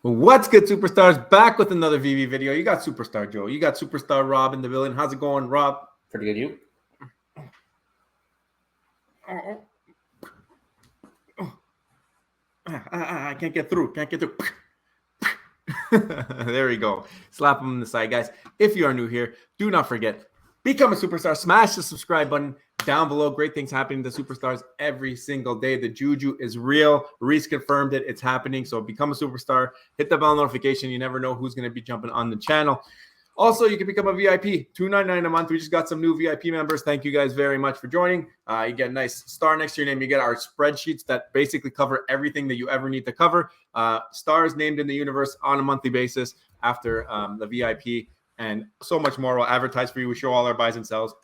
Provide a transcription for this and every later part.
What's good, superstars? Back with another Vivi video. You got Superstar Joe. You got Superstar Rob in the building. How's it going, Rob? Pretty good, you? I can't get through. Can't get through. There we go. Slap them in the side, guys. If you are new here, do not forget, become a superstar. Smash the subscribe button down below. Great things happening to superstars every single day. The juju is real. Reese confirmed it. It's happening. So become a superstar. Hit the bell notification. You never know who's going to be jumping on the channel. Also, you can become a VIP, $2.99 a month. We just got some new VIP members. Thank you guys very much for joining. You get a nice star next to your name. You get our spreadsheets that basically cover everything that you ever need to cover. Stars named in the universe on a monthly basis after the VIP, and so much more. We'll advertise for you. We show all our buys and sells.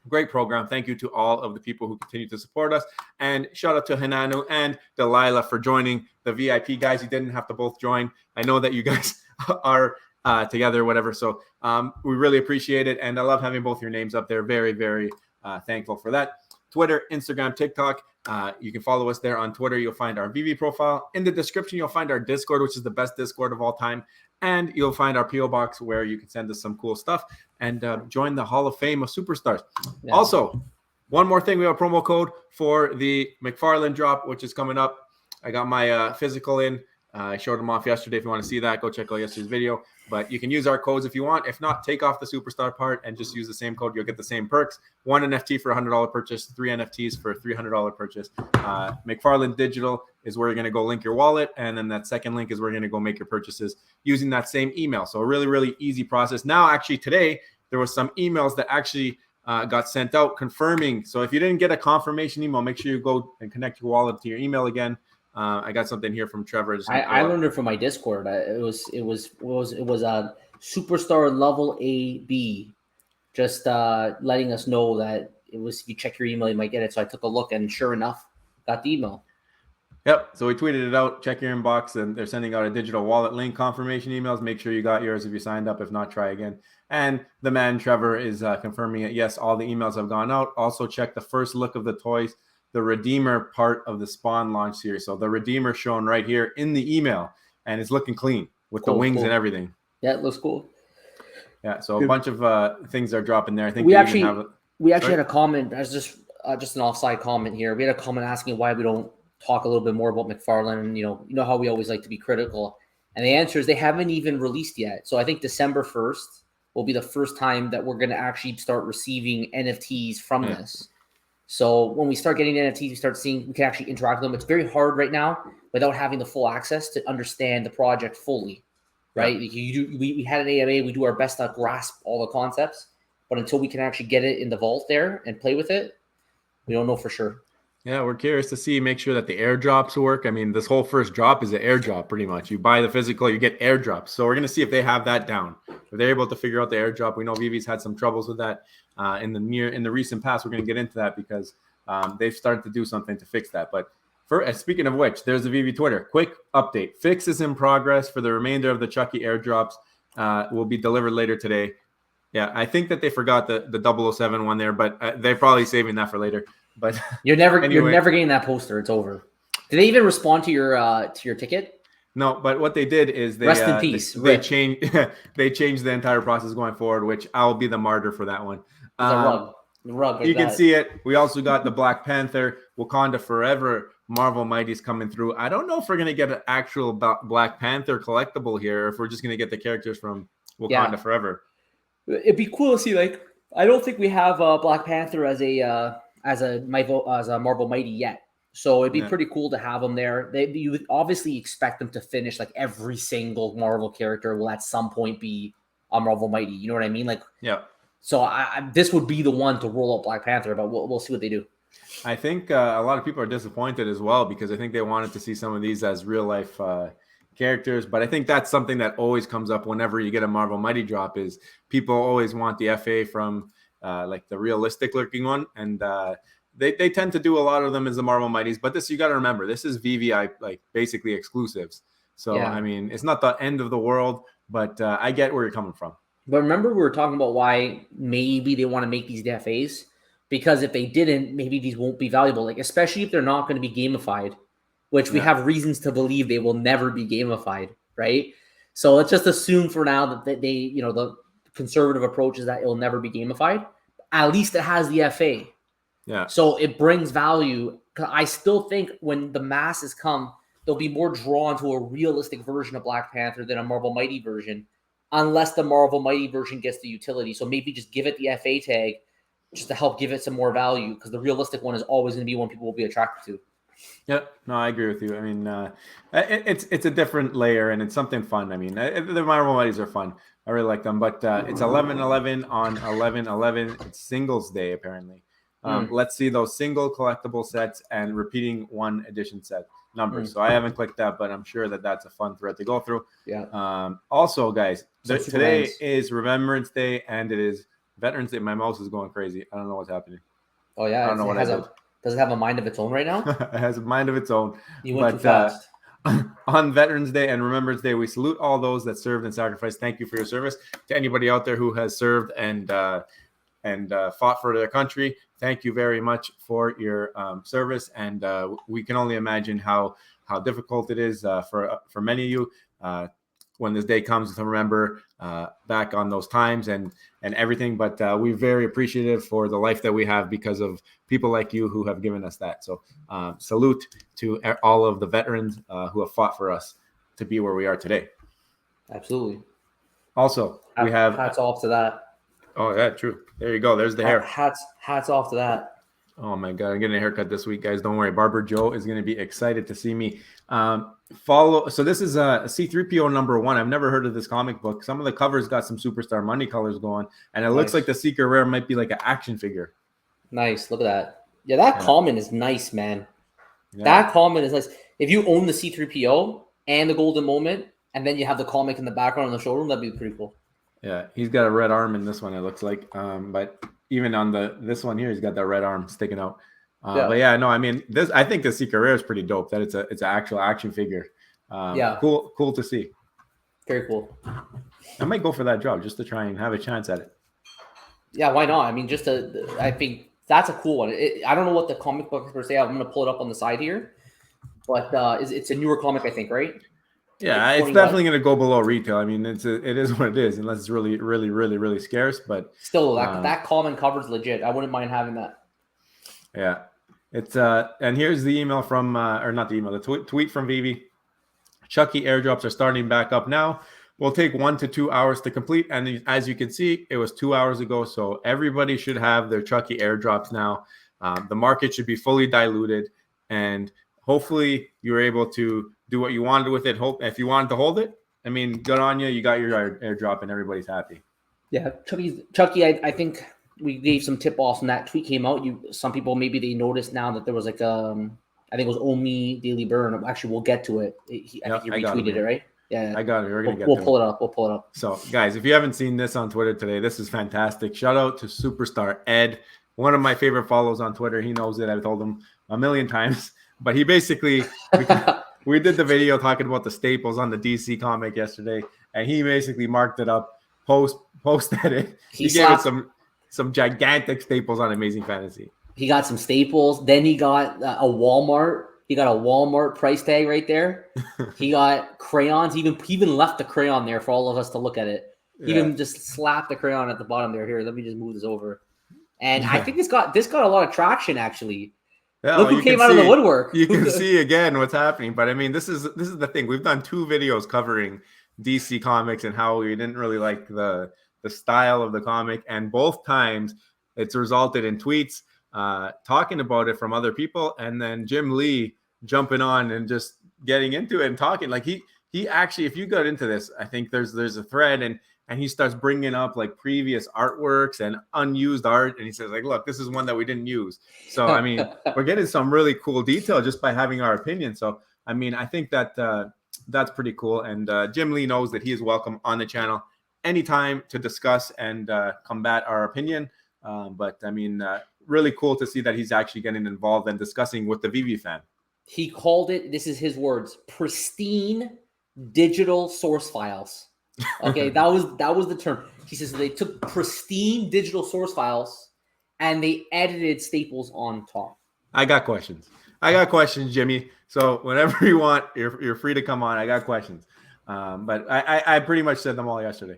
Great program. Thank you to all of the people who continue to support us. And shout out to Hananu and Delilah for joining the VIP. Guys, you didn't have to both join. I know that you guys are together, whatever. So we really appreciate it. And I love having both your names up there. Very, very thankful for that. Twitter, Instagram, TikTok. You can follow us there on Twitter. You'll find our Vivi profile. In the description, you'll find our Discord, which is the best Discord of all time. And you'll find our P.O. box where you can send us some cool stuff and join the Hall of Fame of Superstars. Yeah. Also, one more thing. We have a promo code for the McFarland drop, which is coming up. I got my physical in. I showed them off yesterday. If you want to see that, go check out yesterday's video. But you can use our codes if you want. If not, take off the superstar part and just use the same code. You'll get the same perks. 1 NFT for a $100 purchase, 3 NFTs for a $300 purchase. McFarland Digital is where you're going to go link your wallet. And then that second link is where you're going to go make your purchases using that same email. So a really, really easy process. Now, actually, today, there was some emails that actually got sent out confirming. So if you didn't get a confirmation email, make sure you go and connect your wallet to your email again. I got something here from Trevor. I learned it from my Discord. It was a superstar level AB, just letting us know that it was. If you check your email, you might get it. So I took a look, and sure enough, got the email. Yep. So we tweeted it out. Check your inbox, and they're sending out a digital wallet link confirmation emails. Make sure you got yours if you signed up. If not, try again. And the man Trevor is confirming it. Yes, all the emails have gone out. Also, check the first look of the toys. The Redeemer part of the Spawn launch series. So the Redeemer shown right here in the email, and it's looking clean with the wings and everything. Yeah, it looks cool. Yeah, so a bunch of things are dropping there. I think we actually had a comment. As just an offside comment here. We had a comment asking why we don't talk a little bit more about McFarland. And you know how we always like to be critical. And the answer is they haven't even released yet. So I think December 1st will be the first time that we're going to actually start receiving NFTs from this. So when we start getting NFTs, we start seeing we can actually interact with them. It's very hard right now without having the full access to understand the project fully, right? Yeah. We had an AMA. We do our best to grasp all the concepts, but until we can actually get it in the vault there and play with it, we don't know for sure. Yeah, we're curious to see, make sure that the airdrops work. I mean, this whole first drop is an airdrop pretty much. You buy the physical, you get airdrops. So we're going to see if they have that down. If they're able to figure out the airdrop, we know Vivi's had some troubles with that in the recent past. We're going to get into that because they've started to do something to fix that. But speaking of which, there's the Vivi Twitter. Quick update. Fix is in progress for the remainder of the Chucky airdrops. Will be delivered later today. Yeah, I think that they forgot the 007 one there, but they're probably saving that for later. But you're never getting that poster. It's over. Did they even respond to your ticket? No, but what they did is they rest in peace. They changed the entire process going forward, which I'll be the martyr for that one. The rug. You can see it. We also got the Black Panther, Wakanda Forever, Marvel Mighties coming through. I don't know if we're gonna get an actual Black Panther collectible here, or if we're just gonna get the characters from Wakanda Forever. It'd be cool to see. Like, I don't think we have Black Panther as a Marvel Mighty yet. So it'd be pretty cool to have them there. You would obviously expect them to finish like every single Marvel character will at some point be a Marvel Mighty. You know what I mean? Like, yeah. So this would be the one to roll out Black Panther, but we'll see what they do. I think a lot of people are disappointed as well because I think they wanted to see some of these as real life characters. But I think that's something that always comes up whenever you get a Marvel Mighty drop is people always want the FA from like the realistic looking one. And they tend to do a lot of them as the Marvel Mighties. But this, you got to remember, this is VVI, like basically exclusives. So, I mean, it's not the end of the world, but I get where you're coming from. But remember, we were talking about why maybe they want to make these FAs, because if they didn't, maybe these won't be valuable. Like, especially if they're not going to be gamified, which we have reasons to believe they will never be gamified. right? So let's just assume for now that they, you know, the conservative approach is that it'll never be gamified. At least it has the FA. Yeah. So it brings value. I still think when the masses come, they'll be more drawn to a realistic version of Black Panther than a Marvel Mighty version, unless the Marvel Mighty version gets the utility. So maybe just give it the FA tag just to help give it some more value, because the realistic one is always going to be one people will be attracted to. Yeah, no, I agree with you. I mean, it's a different layer and it's something fun. I mean, the Marvel Mighties are fun. I really like them, but it's 11/11 on 11/11. It's Singles Day apparently. Let's see those single collectible sets and repeating one edition set numbers. So I haven't clicked that, but I'm sure that that's a fun thread to go through. Yeah. Also, guys, today is Remembrance Day and it is Veterans Day. My mouse is going crazy. I don't know what's happening. Oh yeah, I don't know what I did. Does it have a mind of its own right now? It has a mind of its own. You went too fast. On Veterans Day and Remembrance Day, we salute all those that served and sacrificed. Thank you for your service. To anybody out there who has served and fought for their country, thank you very much for your service. And we can only imagine how difficult it is for many of you when this day comes to remember back on those times and everything. But we're very appreciative for the life that we have because of people like you who have given us that. So salute to all of the veterans who have fought for us to be where we are today. Absolutely. Also, we have hats off to that. Oh yeah, true. There you go. There's the hair. Hats off to that. Oh my God, I'm getting a haircut this week, guys. Don't worry. Barber Joe is going to be excited to see me. Follow. So this is a C3PO #1. I've never heard of this comic book. Some of the covers got some superstar money colors going, and it looks like the Secret Rare might be like an action figure. Nice. Look at that. Yeah, that common is nice, man. Yeah. That common is nice. If you own the C3PO and the Golden Moment, and then you have the comic in the background in the showroom, that'd be pretty cool. Yeah, he's got a red arm in this one, it looks like. But even on this one here, he's got that red arm sticking out. But yeah, no, I mean, I think the Secret Rare is pretty dope. That it's an actual action figure. Cool to see. Very cool. I might go for that job just to try and have a chance at it. Yeah, why not? I mean, I think that's a cool one. I don't know what the comic book per se. I'm going to pull it up on the side here, but it's a newer comic, I think, right? Yeah, it's definitely going to go below retail. I mean, it is what it is, unless it's really, really, really, really scarce. But still, that common cover's legit. I wouldn't mind having that. Yeah, it's and here's the email from or not the email, the tweet from Vivi. Chucky airdrops are starting back up now. Will take 1 to 2 hours to complete, and as you can see, it was 2 hours ago. So everybody should have their Chucky airdrops now. The market should be fully diluted, and hopefully you're able to do what you wanted with it. Hope if you wanted to hold it, I mean, good on you. You got your airdrop, and everybody's happy. Yeah, Chucky. I think we gave some tip offs when that tweet came out. Some people maybe they noticed now that there was like I think it was Omi Daily Burn. Actually, we'll get to it. I think he retweeted it, right? Yeah, I got it. We'll pull it up. We'll pull it up. So, guys, if you haven't seen this on Twitter today, this is fantastic. Shout out to Superstar Ed, one of my favorite follows on Twitter. He knows it. I've told him a million times. But he basically, we did the video talking about the staples on the DC comic yesterday, and he basically marked it up, posted it. He gave it some gigantic staples on Amazing Fantasy. He got some staples. Then he got a Walmart. He got a Walmart price tag right there. He got crayons. He even left the crayon there for all of us to look at it. He even just slapped the crayon at the bottom there. Here, let me just move this over. And I think this got a lot of traction actually. Yeah, look who came out of the woodwork. You can see again what's happening. But I mean, this is the thing. We've done 2 videos covering DC Comics and how we didn't really like the style of the comic, and both times it's resulted in tweets talking about it from other people, and then Jim Lee jumping on and just getting into it and talking. Like he actually, if you got into this, I think there's a thread and he starts bringing up like previous artworks and unused art, and he says like, look, this is one that we didn't use. So I mean, we're getting some really cool detail just by having our opinion. So I mean, I think that that's pretty cool, and Jim Lee knows that he is welcome on the channel anytime to discuss and combat our opinion. But I mean, really cool to see that he's actually getting involved and discussing with the Vivi fan. He called it, this is his words, pristine digital source files. Okay, that was the term. He says they took pristine digital source files and they edited staples on top. I got questions, Jimmy. So whenever you want, you're free to come on. I got questions. But I pretty much said them all yesterday.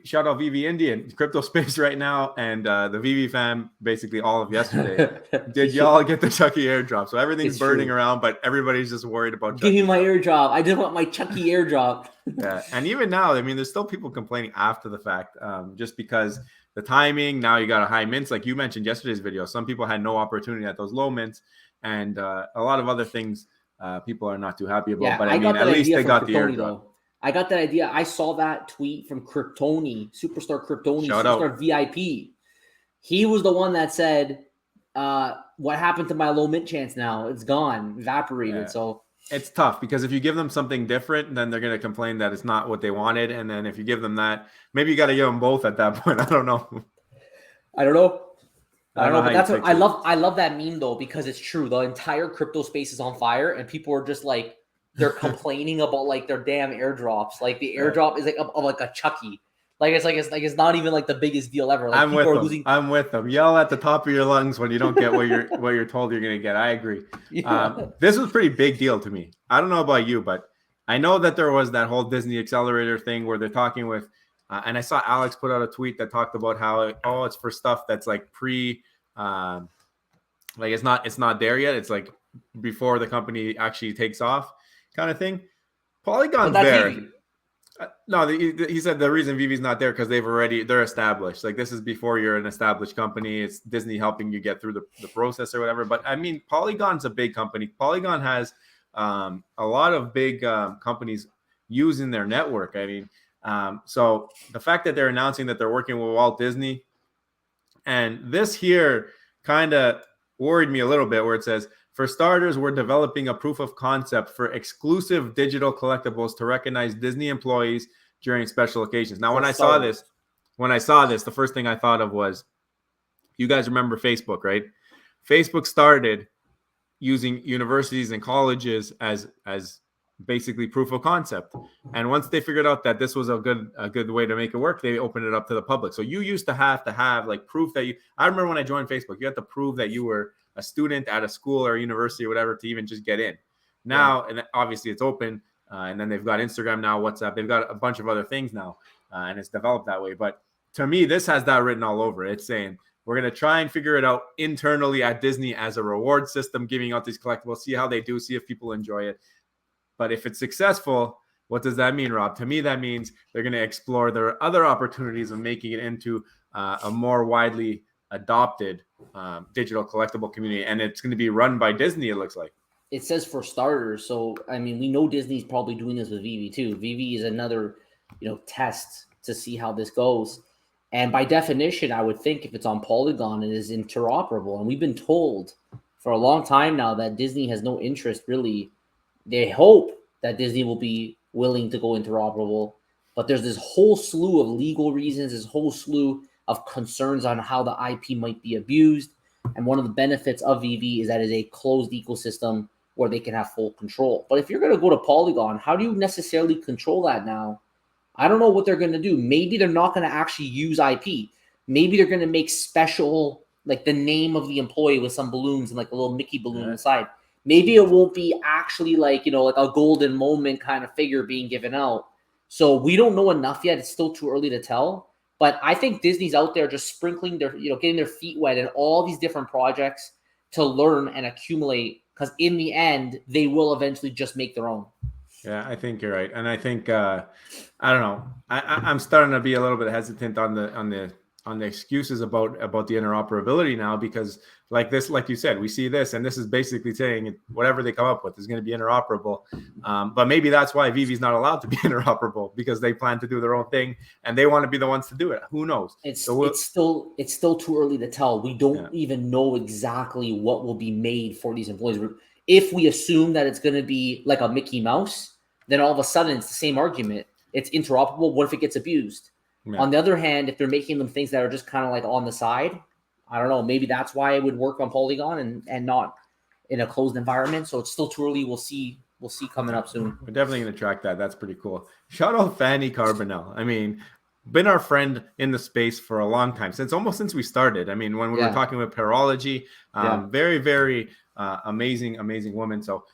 Shout out Vivi Indian, crypto space right now, and the Vivi fam basically all of yesterday. Did y'all get the Chucky airdrop? So everything's burning around, but everybody's just worried about Chucky. Give me my airdrop. I just want my Chucky airdrop. Yeah, and even now, I mean, there's still people complaining after the fact, just because the timing. Now you got a high mints, like you mentioned yesterday's video. Some people had no opportunity at those low mints, and a lot of other things people are not too happy about. Yeah, but I mean, at least they got the airdrop. Though. I got that idea. I saw that tweet from Kryptoni, Superstar Kryptoni, Shout Superstar out. VIP. He was the one that said, what happened to my low mint chance now? It's gone, evaporated. Yeah. So it's tough because if you give them something different, then they're going to complain that it's not what they wanted. And then if you give them that, maybe you got to give them both at that point. I don't know. I don't know. But that's what I love. I love that meme though, because it's true. The entire crypto space is on fire and people are just like, they're complaining about like their damn airdrops. Like the airdrop is like like a Chucky. It's not even like the biggest deal ever. Like I'm with them. Yell at the top of your lungs when you don't get what you're told you're gonna get. I agree. Yeah. This was a pretty big deal to me. I don't know about you, but I know that there was that whole Disney Accelerator thing where they're talking with, and I saw Alex put out a tweet that talked about how it's for stuff that's like like it's not there yet. It's like before the company actually takes off. Kind of thing. Polygon's there. No, he said the reason Vivi's not there because they're established. Like this is before you're an established company. It's Disney helping you get through the process or whatever. But I mean, Polygon's a big company. Polygon has a lot of big companies using their network. I mean, so the fact that they're announcing that they're working with Walt Disney, and this here kind of worried me a little bit, where it says, for starters, we're developing a proof of concept for exclusive digital collectibles to recognize Disney employees during special occasions. Now, when I saw this, the first thing I thought of was, you guys remember Facebook, right? Facebook started using universities and colleges as basically proof of concept. And once they figured out that this was a good way to make it work, they opened it up to the public. So you used to have like proof that I remember when I joined Facebook, you had to prove that you were a student at a school or a university or whatever to even just get in. Now, and obviously it's open, and then they've got Instagram now, WhatsApp, they've got a bunch of other things now, and it's developed that way. But to me, this has that written all over it. It's saying we're going to try and figure it out internally at Disney as a reward system, giving out these collectibles, see how they do, see if people enjoy it. But if it's successful, what does that mean, Rob? To me, that means they're going to explore their other opportunities of making it into a more widely adopted digital collectible community, and it's going to be run by Disney, it looks like. It says for starters, so I mean, we know Disney's probably doing this with Vivi too. Vivi is another test to see how this goes, and by definition, I would think if it's on Polygon, it is interoperable. And we've been told for a long time now that Disney has no interest really. They hope that Disney will be willing to go interoperable, but there's this whole slew of legal reasons, this whole slew of concerns on how the IP might be abused. And one of the benefits of Vivi is that it's a closed ecosystem where they can have full control. But if you're going to go to Polygon, how do you necessarily control that now? I don't know what they're going to do. Maybe they're not going to actually use IP. Maybe they're going to make special, like the name of the employee with some balloons and like a little Mickey balloon inside. Maybe it won't be actually like, like a golden moment kind of figure being given out. So we don't know enough yet. It's still too early to tell. But I think Disney's out there just sprinkling their, getting their feet wet in all these different projects to learn and accumulate. Because in the end, they will eventually just make their own. Yeah, I think you're right. And I think, I don't know. I'm starting to be a little bit hesitant on the excuses about the interoperability now, because like you said, we see this, and this is basically saying whatever they come up with is going to be interoperable. But maybe that's why Vivi's not allowed to be interoperable, because they plan to do their own thing and they want to be the ones to do it. Who knows? It's still too early to tell. We don't even know exactly what will be made for these employees. If we assume that it's going to be like a Mickey Mouse, then all of a sudden it's the same argument. It's interoperable. What if it gets abused? Yeah. On the other hand, if they're making them things that are just kind of like on the side, I don't know. Maybe that's why it would work on Polygon and not in a closed environment. So it's still too early. We'll see coming up soon. We're definitely going to track that. That's pretty cool. Shout out Fanny Carbonell. I mean, been our friend in the space for a long time, since we started. I mean, when we were talking with Parology, very, very amazing woman. So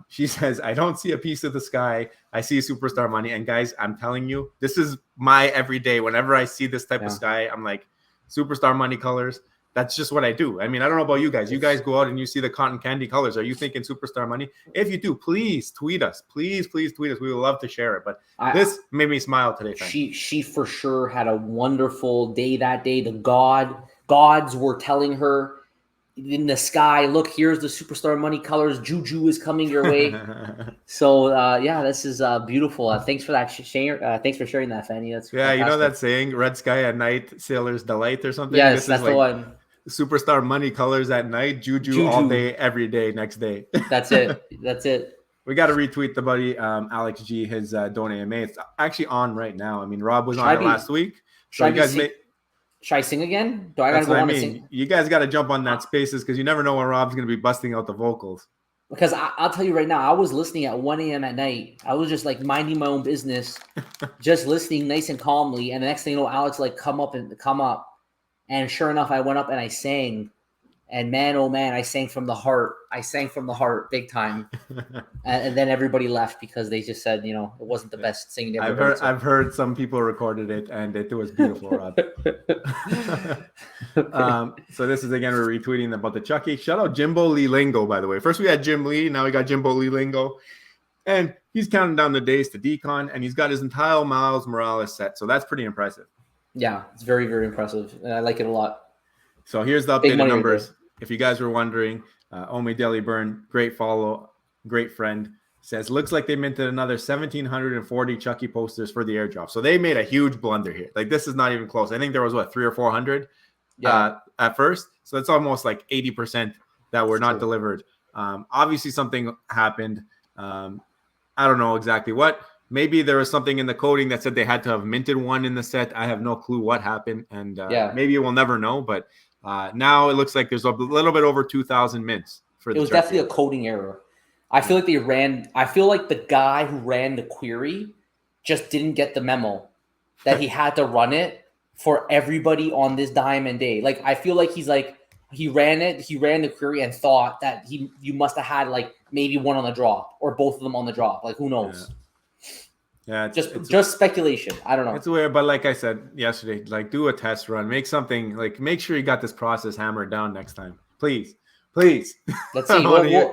She says, I don't see a piece of the sky. I see superstar money. And guys, I'm telling you, this is my everyday. Whenever I see this type of sky, I'm like, superstar money colors. That's just what I do. I mean, I don't know about you guys. You guys go out and you see the cotton candy colors. Are you thinking superstar money? If you do, please tweet us. Please tweet us. We would love to share it. But this made me smile today. She for sure had a wonderful day that day. The gods were telling her in the sky, look, here's the superstar money colors. Juju is coming your way. So yeah, this is beautiful. Thanks for that thanks for sharing that, Fanny. That's fantastic. You know that saying, red sky at night, sailor's delight or something? Yes, that's the one. Superstar money colors at night, Juju all day, every day, next day. That's it. That's it. We got to retweet the buddy Alex G, his Don't AMA. It's actually on right now. I mean, Rob was on it last week. So you guys should I sing again? Do I got to go on and sing? You guys got to jump on that Spaces because you never know when Rob's going to be busting out the vocals. Because I'll tell you right now, I was listening at 1 a.m. at night. I was just like minding my own business, just listening nice and calmly. And the next thing you know, Alex like come up. And sure enough, I went up and I sang. And man, oh man, I sang from the heart. I sang from the heart big time. and then everybody left because they just said, it wasn't the best singing they ever heard. I've heard some people recorded it and it was beautiful, Rob. So this is, again, we're retweeting about the Chucky. Shout out Jimbo Lee Lingo, by the way. First we had Jim Lee. Now we got Jimbo Lee Lingo. And he's counting down the days to decon. And he's got his entire Miles Morales set. So that's pretty impressive. Yeah, it's very, very impressive. And I like it a lot. So here's the updated numbers. If you guys were wondering, Omi Deli Burn, great follow, great friend, says, looks like they minted another 1,740 Chucky posters for the airdrop. So they made a huge blunder here. Like, this is not even close. I think there was, 300 or 400 at first. So it's almost like 80% that were not delivered. Obviously, something happened. I don't know exactly what. Maybe there was something in the coding that said they had to have minted one in the set. I have no clue what happened. And maybe we'll never know. But now it looks like there's a little bit over 2,000 mints. It was definitely a coding error. I feel like the guy who ran the query just didn't get the memo that he had to run it for everybody on this diamond day. Like, I feel like he ran the query and thought that you must have had like maybe one on the drop or both of them on the drop. Like, who knows? Yeah, just speculation. I don't know. It's weird, but like I said yesterday, like, do a test run, make something, like, make sure you got this process hammered down next time, please. Let's see.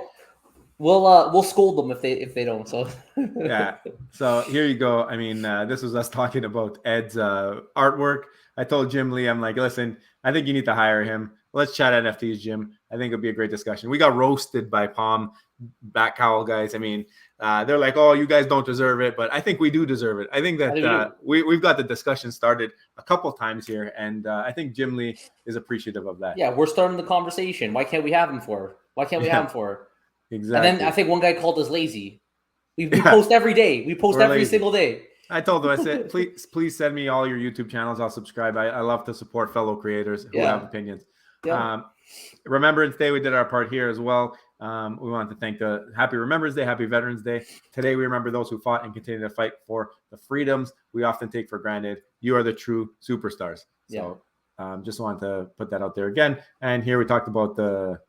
We'll scold them if they don't. So yeah. So here you go. I mean, this was us talking about Ed's artwork. I told Jim Lee, I'm like, listen, I think you need to hire him. Let's chat NFTs, Jim. I think it'll be a great discussion. We got roasted by Palm back cowl guys. I mean, they're like, oh, you guys don't deserve it, but I think we do deserve it. I think that we've got the discussion started a couple times here, and I think Jim Lee is appreciative of that. Yeah, we're starting the conversation. Why can't we have him for? Exactly. And then I think one guy called us lazy. We post every day. We post every single day. I told him, I said, please send me all your YouTube channels. I'll subscribe. I love to support fellow creators who have opinions. Yeah. Remembrance Day, we did our part here as well. We want to thank Happy Remembrance Day, Happy Veterans Day. Today, we remember those who fought and continue to fight for the freedoms we often take for granted. You are the true superstars. So just wanted to put that out there again. And here we talked about the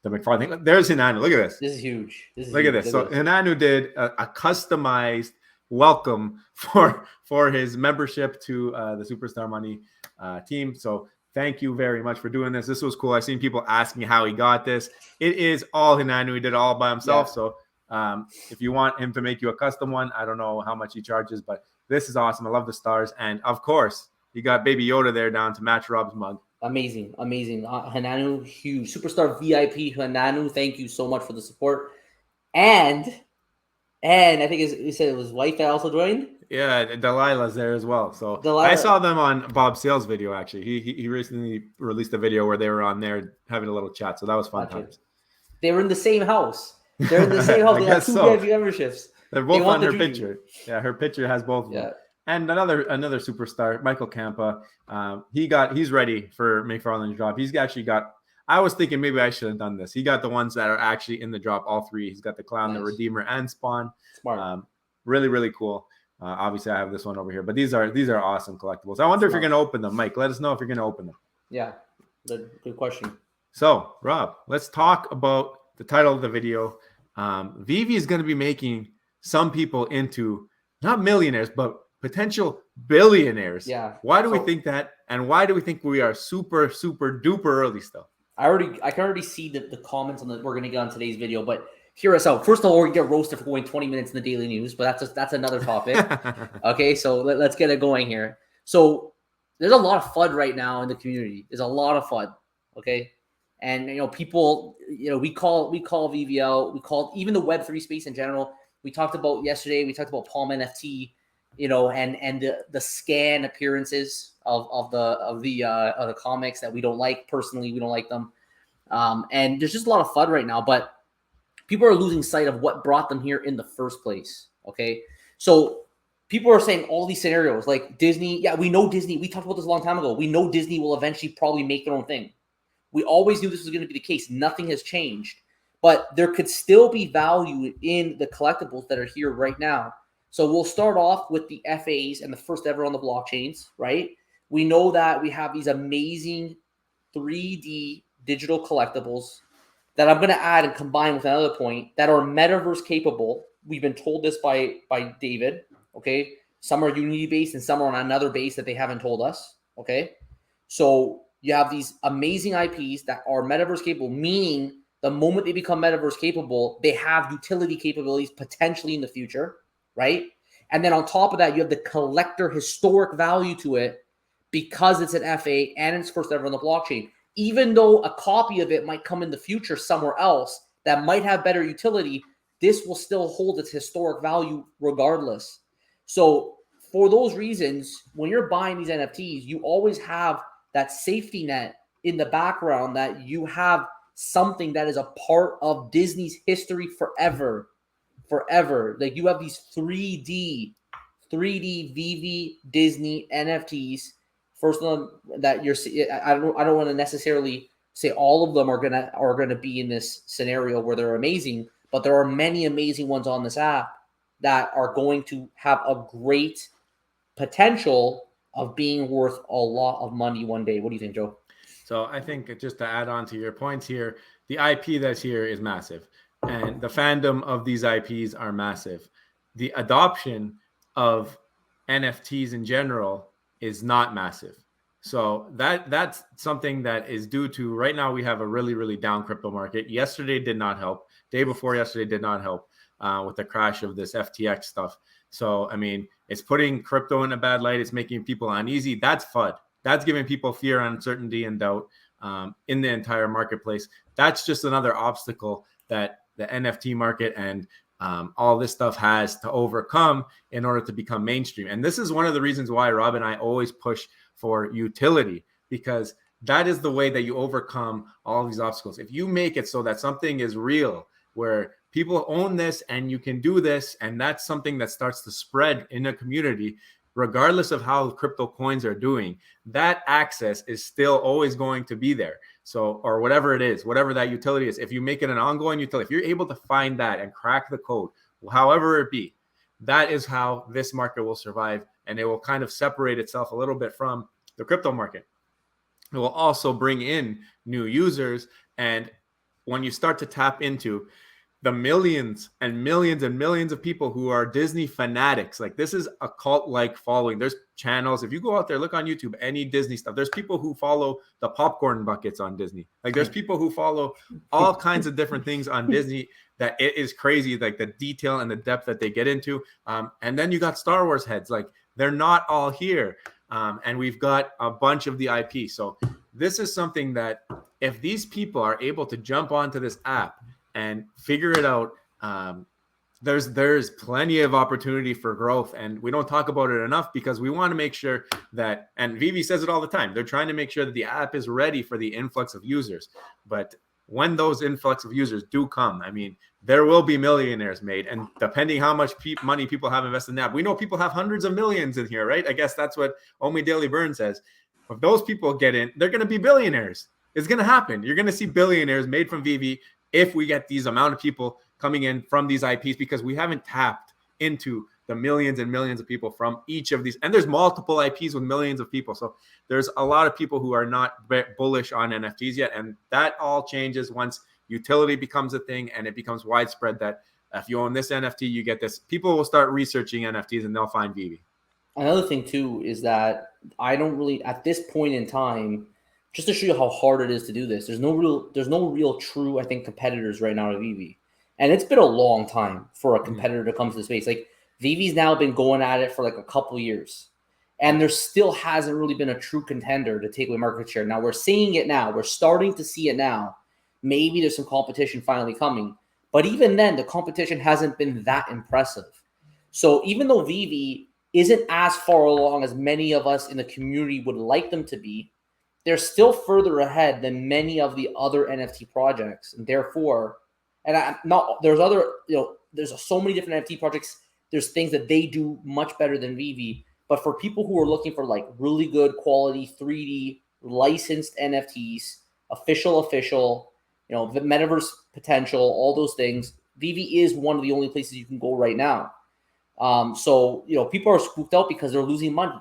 McFarland thing. There's Hinanu. Look at this. This is huge. Look at this. So Hinanu did a customized welcome for his membership to the Superstar Money team. So thank you very much for doing this. This was cool. I've seen people asking how he got this. It is all Hinanu. He did it all by himself. Yeah. So if you want him to make you a custom one, I don't know how much he charges, but this is awesome. I love the stars. And of course, you got Baby Yoda there down to match Rob's mug. Amazing. Hinanu, huge. Superstar VIP Hinanu, thank you so much for the support. And I think he said it was wife that also joined. Yeah, Delilah's there as well. So I saw them on Bob Sale's video, actually. He recently released a video where they were on there having a little chat. So that was fun times. They were in the same house. They have two VIP memberships. They're both on her picture. Yeah, her picture has both of them. And another superstar, Michael Campa. He's ready for McFarland's drop. He's actually got. I was thinking maybe I should have done this. He got the ones that are actually in the drop, all three. He's got the Clown, the Redeemer, and Spawn. Smart. Really, really cool. Obviously, I have this one over here, but these are awesome collectibles. I wonder if you're going to open them, Mike. Let us know if you're going to open them. Yeah, good question. So, Rob, let's talk about the title of the video. Vivi is going to be making some people into not millionaires, but potential billionaires. Yeah. Why do we think that? And why do we think we are super, super duper early still? I can already see the comments on we're going to get on today's video, but hear us out. First of all, we're going to get roasted for going 20 minutes in the daily news, but that's another topic. Okay, so let's get it going here. So there's a lot of FUD right now in the community. There's a lot of FUD. Okay. And, people, we call Veve out. We call even the Web3 space in general. We talked about yesterday. We talked about Palm NFT, and the scan appearances of the comics that we don't like. Personally, we don't like them. And there's just a lot of FUD right now, but people are losing sight of what brought them here in the first place. Okay. So people are saying all these scenarios like Disney. Yeah, we know Disney. We talked about this a long time ago. We know Disney will eventually probably make their own thing. We always knew this was going to be the case. Nothing has changed, but there could still be value in the collectibles that are here right now. So we'll start off with the FAs and the first ever on the blockchains, right? We know that we have these amazing 3D digital collectibles that I'm going to add and combine with another point that are metaverse capable. We've been told this by David, okay? Some are Unity based and some are on another base that they haven't told us, okay? So you have these amazing IPs that are metaverse capable, meaning the moment they become metaverse capable, they have utility capabilities potentially in the future, right? And then on top of that, you have the collector historic value to it because it's an FA and it's first ever on the blockchain. Even though a copy of it might come in the future somewhere else that might have better utility, this will still hold its historic value regardless. So for those reasons, when you're buying these NFTs, you always have that safety net in the background that you have something that is a part of Disney's history forever. Like you have these 3D Vivi Disney NFTs. First one that you're, I don't want to necessarily say all of them are gonna be in this scenario where they're amazing, but there are many amazing ones on this app that are going to have a great potential of being worth a lot of money one day. What do you think, Joe? So I think just to add on to your points here, the IP that's here is massive, and the fandom of these IPs are massive. The adoption of NFTs in general is not massive. So that's something that is due to right now we have a really, really down crypto market. Yesterday did not help. Day before yesterday did not help with the crash of this FTX stuff. So, I mean, it's putting crypto in a bad light. It's making people uneasy. That's FUD. That's giving people fear, uncertainty, and doubt in the entire marketplace. That's just another obstacle that the NFT market and all this stuff has to overcome in order to become mainstream. And this is one of the reasons why Rob and I always push for utility, because that is the way that you overcome all these obstacles. If you make it so that something is real, where people own this and you can do this, and that's something that starts to spread in a community, regardless of how crypto coins are doing, that access is still always going to be there. So, or whatever it is, whatever that utility is, if you make it an ongoing utility, if you're able to find that and crack the code, however it be, that is how this market will survive, and it will kind of separate itself a little bit from the crypto market. It will also bring in new users, and when you start to tap into the millions and millions and millions of people who are Disney fanatics, like this is a cult-like following. There's channels. If you go out there, look on YouTube, any Disney stuff, there's people who follow the popcorn buckets on Disney. Like there's people who follow all kinds of different things on Disney that it is crazy, like the detail and the depth that they get into. And then you got Star Wars heads, like they're not all here. And we've got a bunch of the IP. So this is something that if these people are able to jump onto this app and figure it out, there's plenty of opportunity for growth. And we don't talk about it enough because we want to make sure that, and Vivi says it all the time, they're trying to make sure that the app is ready for the influx of users. But when those influx of users do come, I mean, there will be millionaires made. And depending how much money people have invested in the app, we know people have hundreds of millions in here, right? I guess that's what Omi Daily Burn says. If those people get in, they're going to be billionaires. It's going to happen. You're going to see billionaires made from Vivi if we get these amount of people coming in from these IPs, because we haven't tapped into the millions and millions of people from each of these. And there's multiple IPs with millions of people. So there's a lot of people who are not bullish on NFTs yet. And that all changes once utility becomes a thing and it becomes widespread that if you own this NFT, you get this. People will start researching NFTs and they'll find Vivi. Another thing too is that I don't really, at this point in time, just to show you how hard it is to do this, there's no real true, I think, competitors right now to Vivi. And it's been a long time for a competitor to come to the space. Like Vivi's now been going at it for like a couple years. And there still hasn't really been a true contender to take away market share. Now we're seeing it now. We're starting to see it now. Maybe there's some competition finally coming. But even then, the competition hasn't been that impressive. So even though Vivi isn't as far along as many of us in the community would like them to be, they're still further ahead than many of the other NFT projects. And therefore, there's so many different NFT projects. There's things that they do much better than Vivi. But for people who are looking for like really good quality 3D licensed NFTs, official, the metaverse potential, all those things, Vivi is one of the only places you can go right now. So people are spooked out because they're losing money,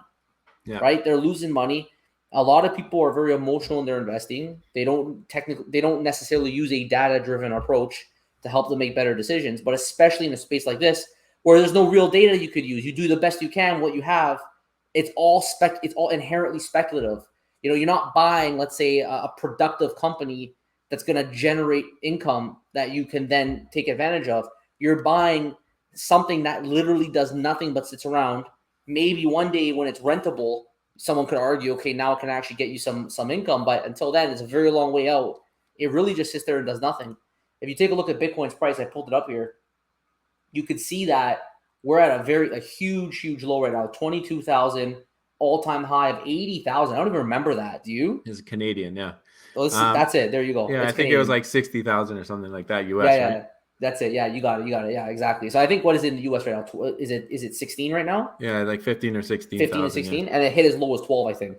right? They're losing money. A lot of people are very emotional in their investing. They don't necessarily use a data-driven approach to help them make better decisions, but especially in a space like this, where there's no real data you could use. You do the best you can, what you have. It's all inherently speculative. You're not buying, let's say, a productive company that's going to generate income that you can then take advantage of. You're buying something that literally does nothing but sits around. Maybe one day when it's rentable, someone could argue, okay, now it can actually get you some income. But until then, it's a very long way out. It really just sits there and does nothing. If you take a look at Bitcoin's price, I pulled it up here. You could see that we're at a huge low right now, 22,000, all-time high of 80,000. I don't even remember that. Do you? It's Canadian, yeah. Well, that's it. There you go. Yeah, it's I think Canadian. it was like 60,000 or something like that, US, yeah, right? That's it. Yeah, you got it. Yeah, exactly. So I think what is it in the US right now? Is it 16 right now? Yeah, like 15 or 16. 15 or 16, and it hit as low as 12, I think,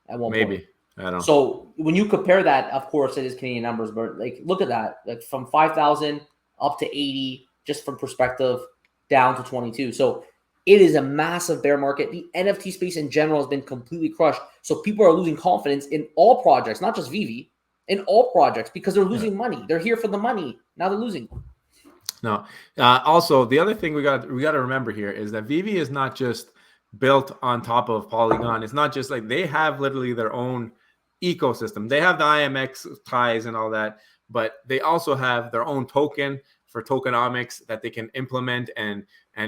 at one point. Maybe. I don't know. So when you compare that, of course, it is Canadian numbers, but like look at that, like from 5,000 up to 80, just from perspective, down to 22. So it is a massive bear market. The NFT space in general has been completely crushed. So people are losing confidence in all projects, not just Vivi, in all projects, because they're losing money. They're here for the money. Now they're losing. No. Also, the other thing we got to remember here is that Vivi is not just built on top of Polygon. It's not just like they have literally their own ecosystem. They have the IMX ties and all that, but they also have their own token for tokenomics that they can implement and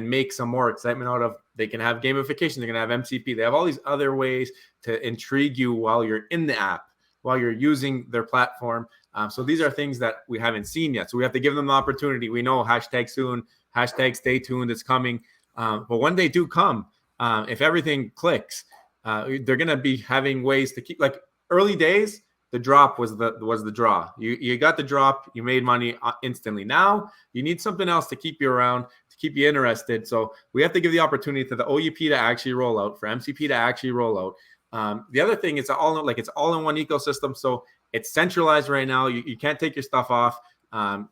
make some more excitement out of. They can have gamification. They can have MCP. They have all these other ways to intrigue you while you're in the app, while you're using their platform. So these are things that we haven't seen yet. So we have to give them the opportunity. We know hashtag soon, hashtag stay tuned. It's coming. But when they do come, if everything clicks, they're going to be having ways to keep, like early days, the drop was the draw. You got the drop, you made money instantly. Now you need something else to keep you around, to keep you interested. So we have to give the opportunity to the OUP to actually roll out, for MCP to actually roll out. The other thing is it's all in one ecosystem. So it's centralized right now. You can't take your stuff off.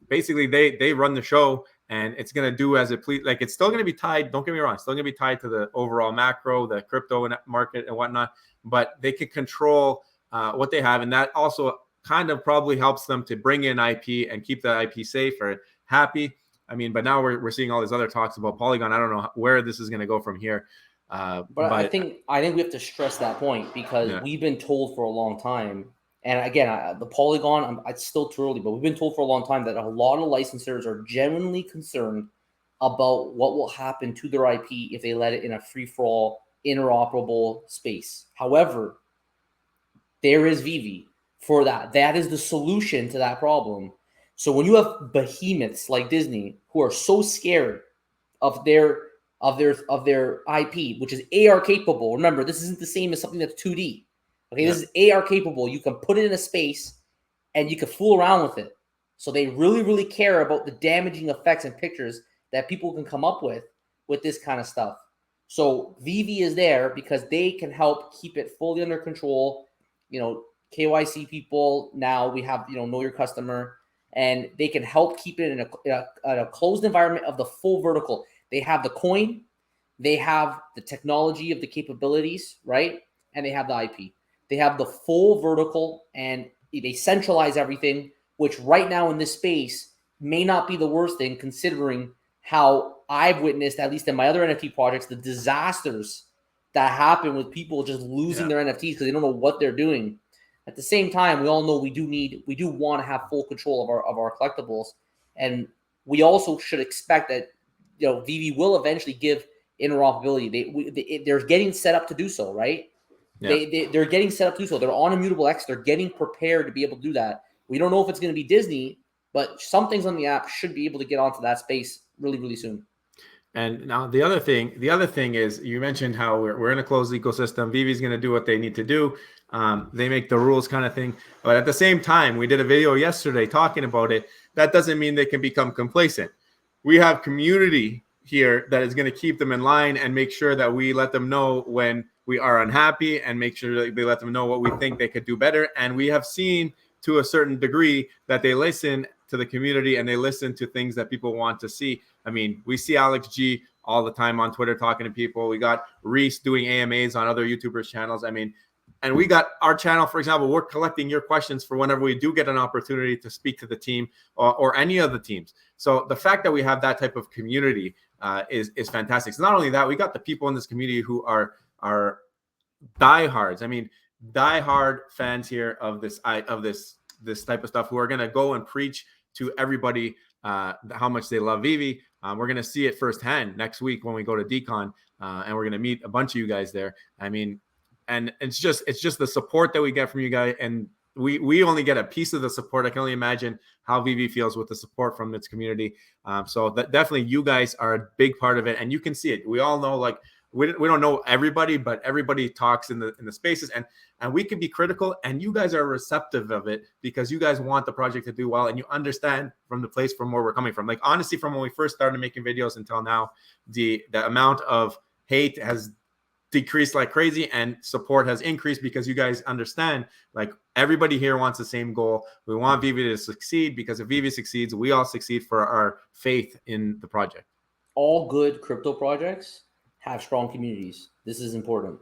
Basically, they run the show, and it's going to do as it please. Like, it's still going to be tied. Don't get me wrong. It's still going to be tied to the overall macro, the crypto market and whatnot. But they can control what they have, and that also kind of probably helps them to bring in IP and keep the IP safe or happy. I mean, but now we're seeing all these other talks about Polygon. I don't know where this is going to go from here. But I think we have to stress that point, because we've been told for a long time. And again, the Polygon, it's still too early, but we've been told for a long time that a lot of licensors are genuinely concerned about what will happen to their IP if they let it in a free-for-all, interoperable space. However, there is Vivi for that. That is the solution to that problem. So when you have behemoths like Disney who are so scared of their IP, which is AR capable. Remember, this isn't the same as something that's 2D. Okay, This is AR capable. You can put it in a space and you can fool around with it. So they really, really care about the damaging effects and pictures that people can come up with this kind of stuff. So Vivi is there because they can help keep it fully under control. KYC people, now we have, know your customer, and they can help keep it in a closed environment of the full vertical. They have the coin, they have the technology of the capabilities, right? And they have the IP. They have the full vertical, and they centralize everything which right now in this space may not be the worst thing, considering how I've witnessed, at least in my other NFT projects, the disasters that happen with people just losing their NFTs because they don't know what they're doing. At the same time, we all know we do want to have full control of our collectibles, and we also should expect that Vivi will eventually give interoperability. They're getting set up to do so, right? Yeah. They're getting set up to do so. They're on Immutable X. They're getting prepared to be able to do that. We don't know if it's going to be Disney, but some things on the app should be able to get onto that space really, really soon. And now the other thing is, you mentioned how we're in a closed ecosystem. Vivi's going to do what they need to do. They make the rules kind of thing. But at the same time, we did a video yesterday talking about it. That doesn't mean they can become complacent. We have community here that is going to keep them in line and make sure that we let them know when we are unhappy and make sure that they let them know what we think they could do better. And we have seen to a certain degree that they listen to the community and they listen to things that people want to see. I mean, we see Alex G all the time on Twitter talking to people. We got Reese doing AMAs on other YouTubers' channels. I mean, and we got our channel, for example, we're collecting your questions for whenever we do get an opportunity to speak to the team or any of the teams. So the fact that we have that type of community is fantastic. So not only that, we got the people in this community who are diehards. I mean, diehard fans here of this type of stuff, who are going to go and preach to everybody how much they love Vivi. We're going to see it firsthand next week when we go to Decon, and we're going to meet a bunch of you guys there. I mean, and it's just the support that we get from you guys, and we only get a piece of the support. I can only imagine how Vivi feels with the support from its community. So that definitely you guys are a big part of it, and you can see it. We all know, like, we don't know everybody, but everybody talks in the spaces, and we can be critical, and you guys are receptive of it because you guys want the project to do well, and you understand from the place from where we're coming from. Like, honestly, from when we first started making videos until now, the amount of hate has decreased like crazy and support has increased because you guys understand, like, everybody here wants the same goal. We want Vivi to succeed because if Vivi succeeds, we all succeed for our faith in the project. All good crypto projects have strong communities. This is important.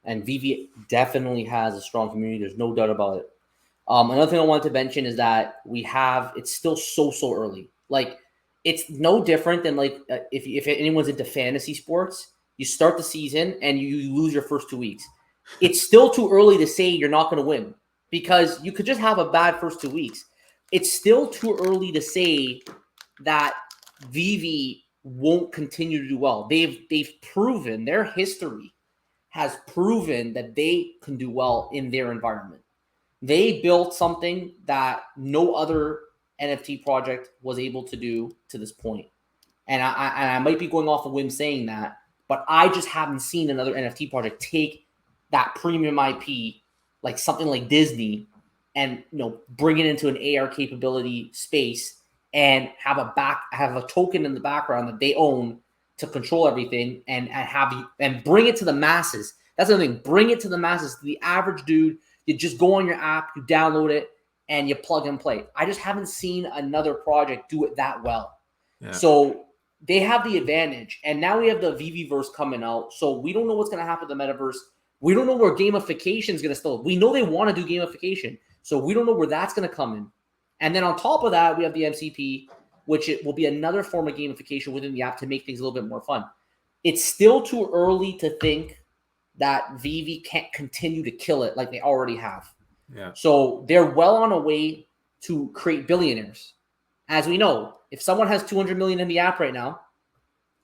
And Vivi definitely has a strong community. There's no doubt about it. Another thing I wanted to mention is that it's still so early. Like, it's no different than like if anyone's into fantasy sports, you start the season and you lose your first 2 weeks. It's still too early to say you're not going to win because you could just have a bad first 2 weeks. It's still too early to say that Vivi won't continue to do well. They've proven, their history has proven that they can do well in their environment. They built something that no other NFT project was able to do to this point. And I might be going off a whim saying that, but I just haven't seen another NFT project take that premium IP, like something like Disney, and bring it into an AR capability space and have a token in the background that they own to control everything and bring it to the masses. That's the thing. Bring it to the masses, to the average dude. You just go on your app, you download it, and you plug and play. I just haven't seen another project do it that well. Yeah. So they have the advantage. And now we have the Viviverse coming out. So we don't know what's going to happen to the metaverse. We don't know where gamification is going to still. We know they want to do gamification. So we don't know where that's going to come in. And then on top of that, we have the MCP, which it will be another form of gamification within the app to make things a little bit more fun. It's still too early to think that Vivi can't continue to kill it like they already have. Yeah. So they're well on a way to create billionaires. As we know, if someone has 200 million in the app right now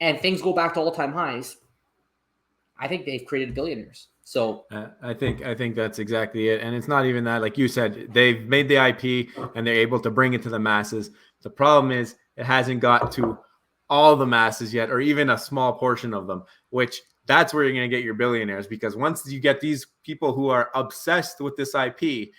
and things go back to all-time highs, I think they've created billionaires. So I think that's exactly it. And it's not even that, like you said, they've made the IP and they're able to bring it to the masses. The problem is it hasn't got to all the masses yet, or even a small portion of them, which that's where you're going to get your billionaires. Because once you get these people who are obsessed with this IP,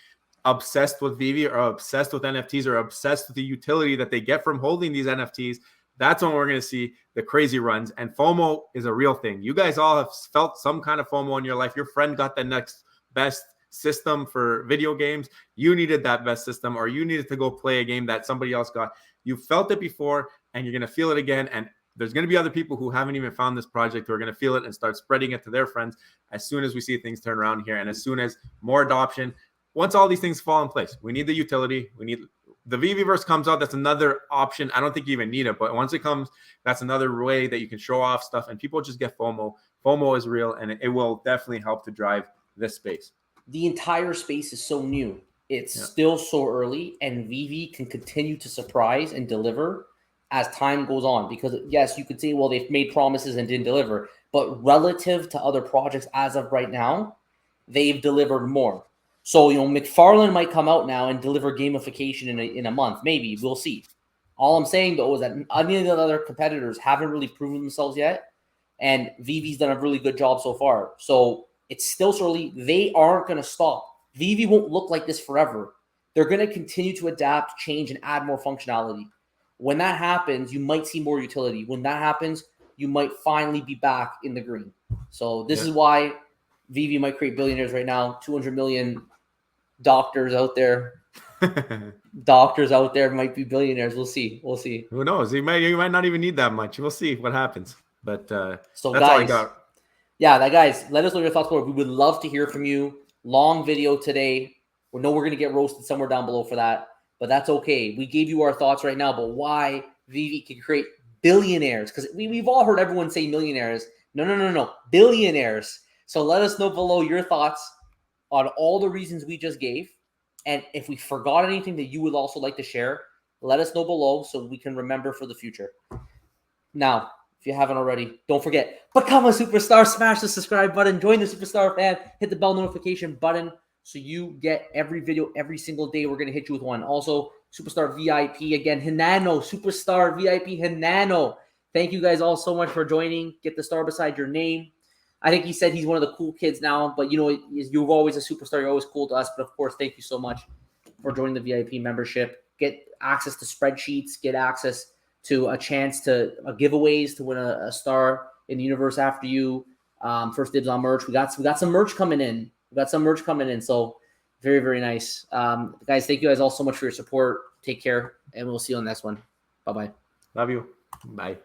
obsessed with Vivi, or obsessed with NFTs, or obsessed with the utility that they get from holding these NFTs, that's when we're going to see the crazy runs. And FOMO is a real thing. You guys all have felt some kind of FOMO in your life. Your friend got the next best system for video games. You needed that best system, or you needed to go play a game that somebody else got. You felt it before, and you're going to feel it again. And there's going to be other people who haven't even found this project who are going to feel it and start spreading it to their friends as soon as we see things turn around here, and as soon as more adoption. Once all these things fall in place, we need the utility. We need the Viviverse comes out, that's another option. I don't think you even need it, but once it comes, that's another way that you can show off stuff, and people just get FOMO. FOMO is real, and it will definitely help to drive this space. The entire space is so new. It's still so early, and Vivi can continue to surprise and deliver as time goes on. Because yes, you could say, well, they've made promises and didn't deliver, but relative to other projects as of right now, they've delivered more. So, McFarland might come out now and deliver gamification in a month. Maybe. We'll see. All I'm saying, though, is that any of the other competitors haven't really proven themselves yet, and Vivi's done a really good job so far. So it's still so early. They aren't going to stop. Vivi won't look like this forever. They're going to continue to adapt, change, and add more functionality. When that happens, you might see more utility. When that happens, you might finally be back in the green. So this is why Vivi might create billionaires right now. 200 million doctors out there. Doctors out there might be billionaires. We'll see. Who knows? You might not even need that much. We'll see what happens. But so that's guys, all I got. Yeah, guys, let us know your thoughts more. We would love to hear from you. Long video today. We know we're going to get roasted somewhere down below for that, but that's okay. We gave you our thoughts right now, but why Vivi can create billionaires? Because we've all heard everyone say millionaires. No. Billionaires. So let us know below your thoughts on all the reasons we just gave. And if we forgot anything that you would also like to share, let us know below so we can remember for the future. Now, if you haven't already, don't forget, become a superstar, smash the subscribe button, join the superstar fan, hit the bell notification button so you get every video every single day. We're going to hit you with one. Also, superstar VIP, again, Hinano, superstar VIP Hinano. Thank you guys all so much for joining. Get the star beside your name. I think he said he's one of the cool kids now, but you're always a superstar. You're always cool to us. But of course, thank you so much for joining the VIP membership. Get access to spreadsheets, get access to a chance to giveaways to win a star in the universe after you. First dibs on merch. We got some merch coming in. So very, very nice. Guys, thank you guys all so much for your support. Take care, and we'll see you on the next one. Bye-bye. Love you. Bye.